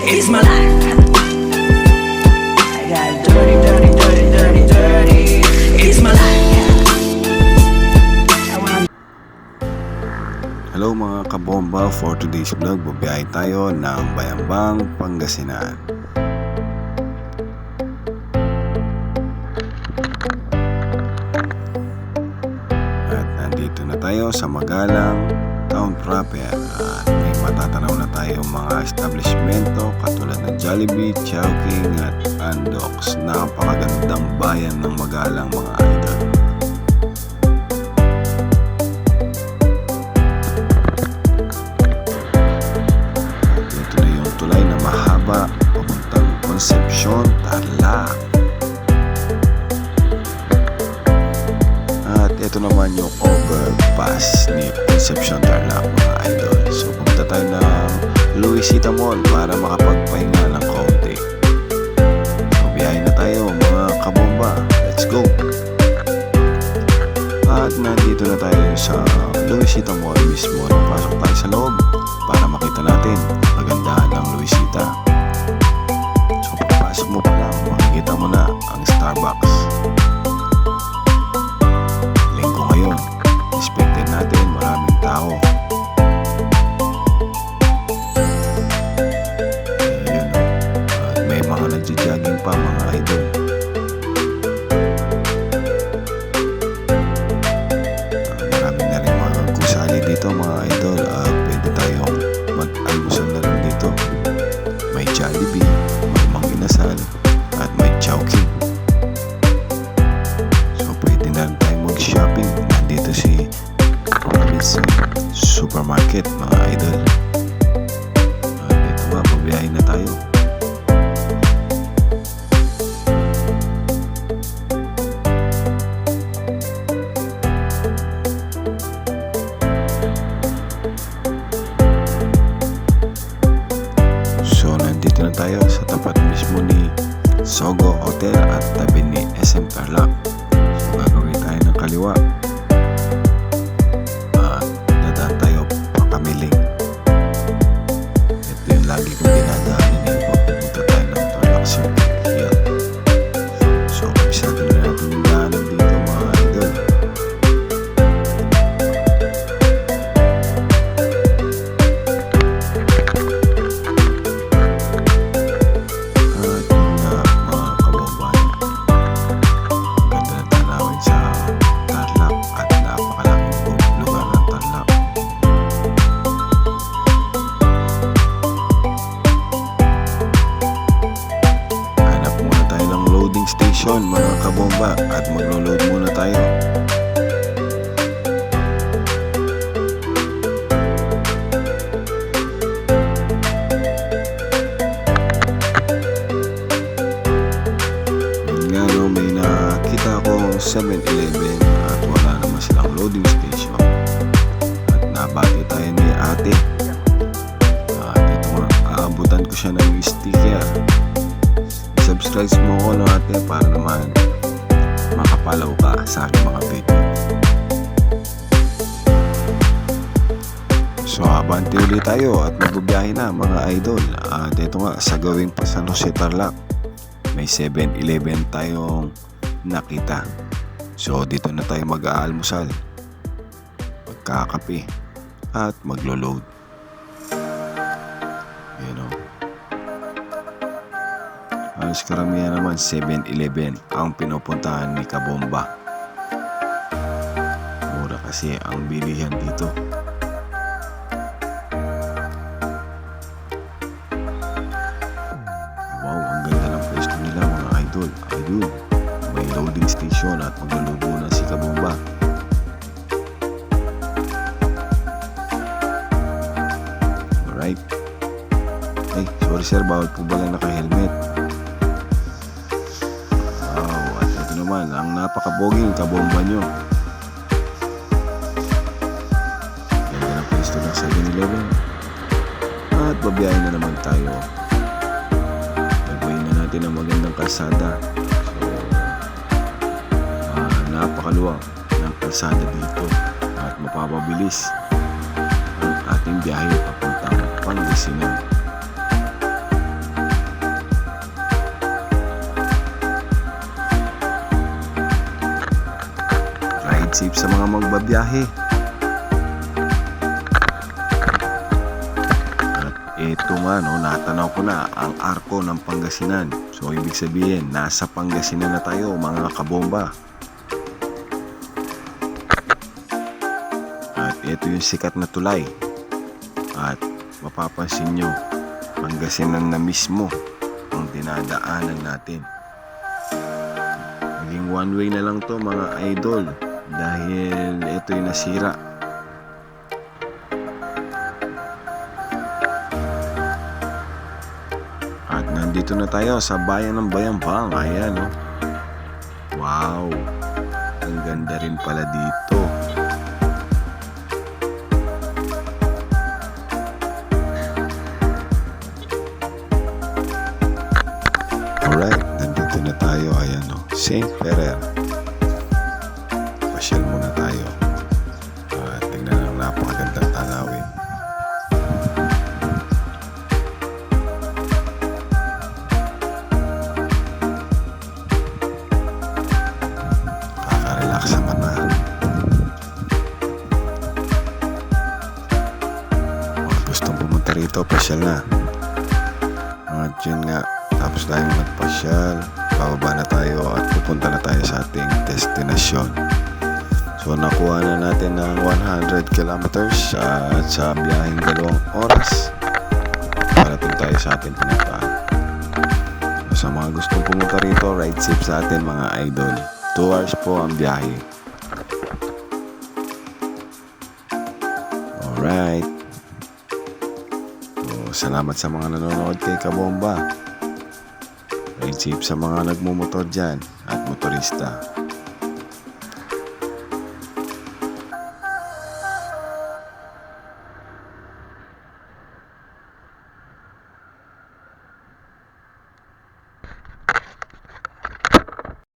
It's my life. I got dirty, dirty, dirty, dirty, dirty. It's my life. Hello mga kabomba, for today's vlog, bubiyahe tayo ng Bayambang, Pangasinan. At nandito na tayo sa Magalang Town proper. At may matatanaw na tayo mga establishmento katulad ng Jollibee, Chowking at Andox. Napakagandang bayan ng Magalang mga idol. Papuntang Concepcion, Tarlac. At ito naman yung overpass ni Concepcion, Tarlac mga idol. So pumunta tayo ng Luisita Mall para makapagpahinga ng kaunti. So biyahe na tayo mga kabomba. Let's go! At nandito na tayo sa Luisita Mall mismo. Pasok tayo sa loob para makita natin kagandahan ng Luisita. So pagpasok mo pa lang, makikita mo na ang Starbucks. Linggo ngayon, expected natin maraming tao. Ayun, at may mga nagja-jogging pa mga idol. Marami na rin mga gusali dito mga idol. At pwede tayong mag-almusal na rin dito. May Jollibee, may Mang Inasal, at may Chowking. So pwede na rin tayong mag-shopping. Nandito si Robinson Supermarket mga idol. At ito nga, pabiyahin na tayo. Nandito na tayo sa tapat mismo ni Sogo Hotel at tabi ni SM Tarlac. So gagawin tayo ng kaliwa at dadaan tayo pakamiling. Ito yung lagi kong dinadaanin pag pupunta tayo ng Tarlac City. So kabisado na natin yung daanan dito mga idol. Station mga kabomba at maglo-load muna tayo. Yun nga no, may nakita akong 7-Eleven at wala naman silang loading station. At nabati tayo ni ate. At ito nga, aabutan ko siya ng sticker. Subscribe mo ko no ate para naman makapalaw ka sa aking mga video. So abante ulit tayo at magbubiyahe na mga idol. At ito nga, sa gawing pa San Jose Tarlac, may 7-Eleven tayong nakita. So dito na tayo mag-aalmusal, magkakape at maglo-load. Halos karamihan naman 7-Eleven ang pinupuntahan ni kabomba. Mura kasi ang bilihan dito. Wow, ang ganda ng pwesto nila mga idol. Ayun, may loading station at magluluto na si kabomba. Alright. Ay, sorry sir, bawal po ba lang naka-helmet? Ang napakaboging kabomba nyo. Ganda na pwesto ng 7-Eleven. At babiyahin na naman tayo. Nagawin na natin ang magandang kalsada. So napakaluwag ng kalsada dito at mapapabilis ang ating biyahe papuntang Pangasinan. safe sa mga magbabiyahe. At eto nga, no, natanaw ko na ang arko ng Pangasinan. So ibig sabihin, nasa Pangasinan na tayo mga kabomba. At ito yung sikat na tulay. At mapapansin nyo, Pangasinan na mismo ang dinadaanan natin. Naging one way na lang to mga idol dahil ito yung nasira. At nandito na tayo sa bayan ng Bayambang. Ayan, oh. Wow, ang ganda rin pala dito. Alright, nandito na tayo. Ayan, o, St. Ferrer. Pasyal muna tayo. Tingnan ang napakagandang tanawin. Kakarelax sa mata. Kung gustong pumunta rito, pasyal na. At yun nga, tapos tayong nagpasyal, bababa na tayo at pupunta na tayo sa ating destinasyon. So nakuha na natin ng 100 kilometers at sa biyaheng 2 oras parating tayo sa ating pinuntahan. So, sa mga gustong pumunta rito, ride safe sa atin mga idol. 2 hours po ang biyahe. Alright. So, salamat sa mga nanonood kay Kabomba. Ride safe sa mga nagmumotor dyan at motorista.